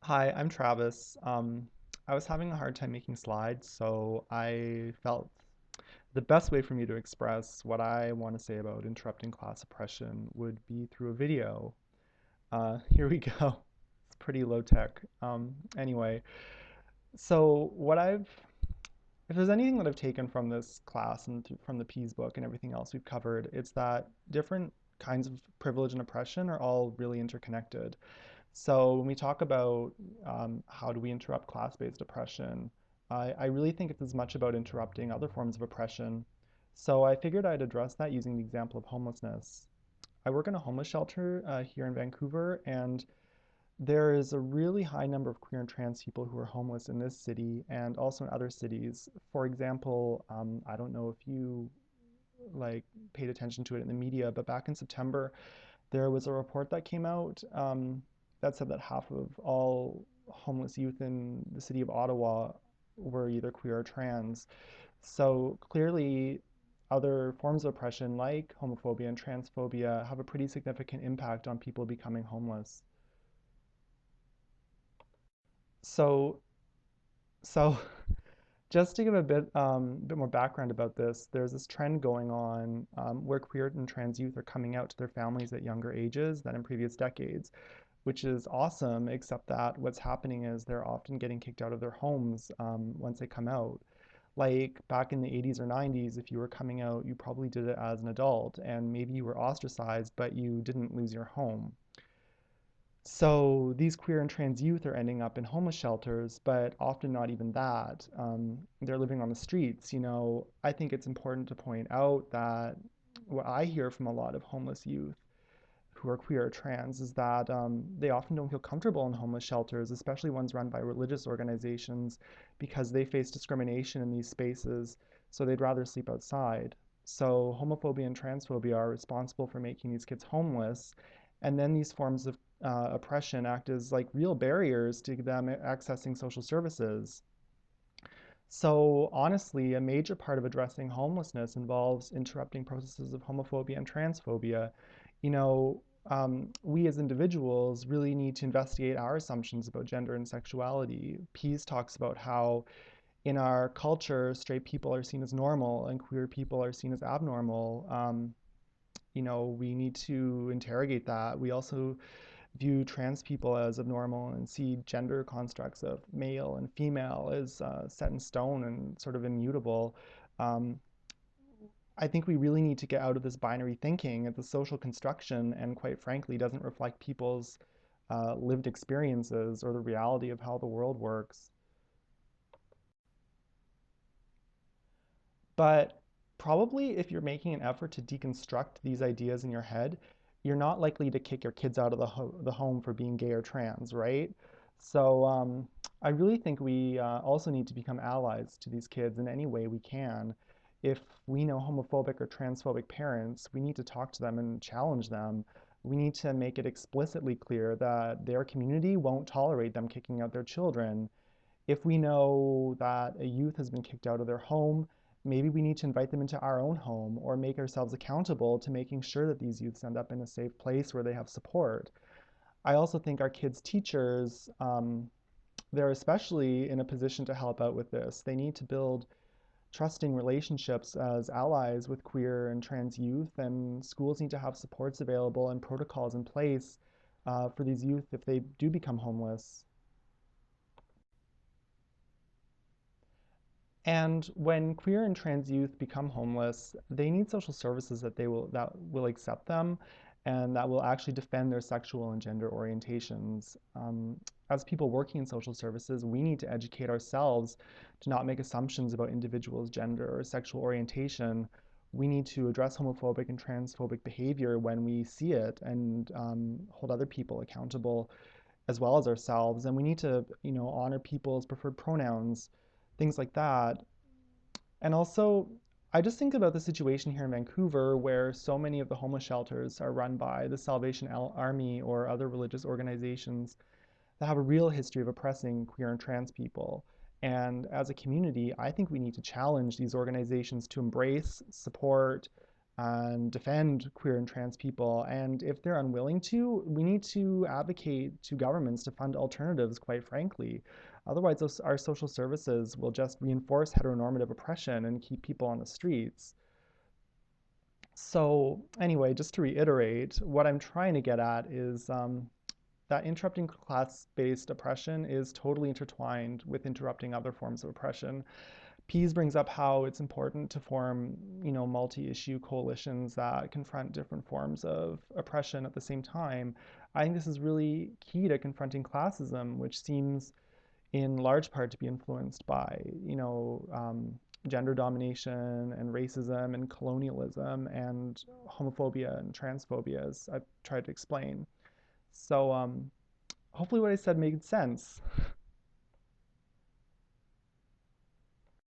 Hi, I'm Travis. I was having a hard time making slides, so I felt the best way for me to express what I want to say about interrupting class oppression would be through a video. Here we go. It's pretty low tech. Anyway, so if there's anything that I've taken from this class and from the Pease book and everything else we've covered, it's that different kinds of privilege and oppression are all really interconnected. So when we talk about how do we interrupt class-based oppression, I really think it's as much about interrupting other forms of oppression. So I figured I'd address that using the example of homelessness. I work in a homeless shelter here in Vancouver, and there is a really high number of queer and trans people who are homeless in this city and also in other cities. For example, I don't know if you like paid attention to it in the media, but back in September, there was a report that came out that said that half of all homeless youth in the city of Ottawa were either queer or trans. So clearly, other forms of oppression like homophobia and transphobia have a pretty significant impact on people becoming homeless. So, so just to give a bit more background about this, there's this trend going on where queer and trans youth are coming out to their families at younger ages than in previous decades, which is awesome, except that what's happening is they're often getting kicked out of their homes once they come out. Like back in the 80s or 90s, if you were coming out, you probably did it as an adult, and maybe you were ostracized, but you didn't lose your home. So these queer and trans youth are ending up in homeless shelters, but often not even that. They're living on the streets. I think it's important to point out that what I hear from a lot of homeless youth who are queer or trans is that they often don't feel comfortable in homeless shelters, especially ones run by religious organizations, because they face discrimination in these spaces, so they'd rather sleep outside. So homophobia and transphobia are responsible for making these kids homeless, and then these forms of oppression act as like real barriers to them accessing social services. So honestly, a major part of addressing homelessness involves interrupting processes of homophobia and transphobia. We as individuals really need to investigate our assumptions about gender and sexuality. Pease talks about how in our culture, straight people are seen as normal and queer people are seen as abnormal. We need to interrogate that. We also view trans people as abnormal and see gender constructs of male and female as set in stone and sort of immutable. Um, I think we really need to get out of this binary thinking. It's a social construction and, quite frankly, doesn't reflect people's lived experiences or the reality of how the world works. But probably if you're making an effort to deconstruct these ideas in your head, you're not likely to kick your kids out of the home for being gay or trans, right? So I really think we also need to become allies to these kids in any way we can. If we know homophobic or transphobic parents, we need to talk to them and challenge them. We need to make it explicitly clear that their community won't tolerate them kicking out their children. If we know that a youth has been kicked out of their home, maybe we need to invite them into our own home or make ourselves accountable to making sure that these youths end up in a safe place where they have support. I also think our kids' teachers, they're especially in a position to help out with this. They need to build trusting relationships as allies with queer and trans youth, and schools need to have supports available and protocols in place for these youth if they do become homeless. And when queer and trans youth become homeless, they need social services that will accept them and that will actually defend their sexual and gender orientations. As people working in social services, we need to educate ourselves to not make assumptions about individuals' gender or sexual orientation. We need to address homophobic and transphobic behavior when we see it and hold other people accountable as well as ourselves. And we need to, honor people's preferred pronouns, things like that. And also, I just think about the situation here in Vancouver where so many of the homeless shelters are run by the Salvation Army or other religious organizations that have a real history of oppressing queer and trans people. And as a community, I think we need to challenge these organizations to embrace, support, and defend queer and trans people. And if they're unwilling to, we need to advocate to governments to fund alternatives, quite frankly. Otherwise, our social services will just reinforce heteronormative oppression and keep people on the streets. So, anyway, just to reiterate, what I'm trying to get at is that interrupting class-based oppression is totally intertwined with interrupting other forms of oppression. Pease brings up how it's important to form, multi-issue coalitions that confront different forms of oppression at the same time. I think this is really key to confronting classism, which seems in large part to be influenced by, gender domination and racism and colonialism and homophobia and transphobia, as I've tried to explain. So hopefully what I said made sense.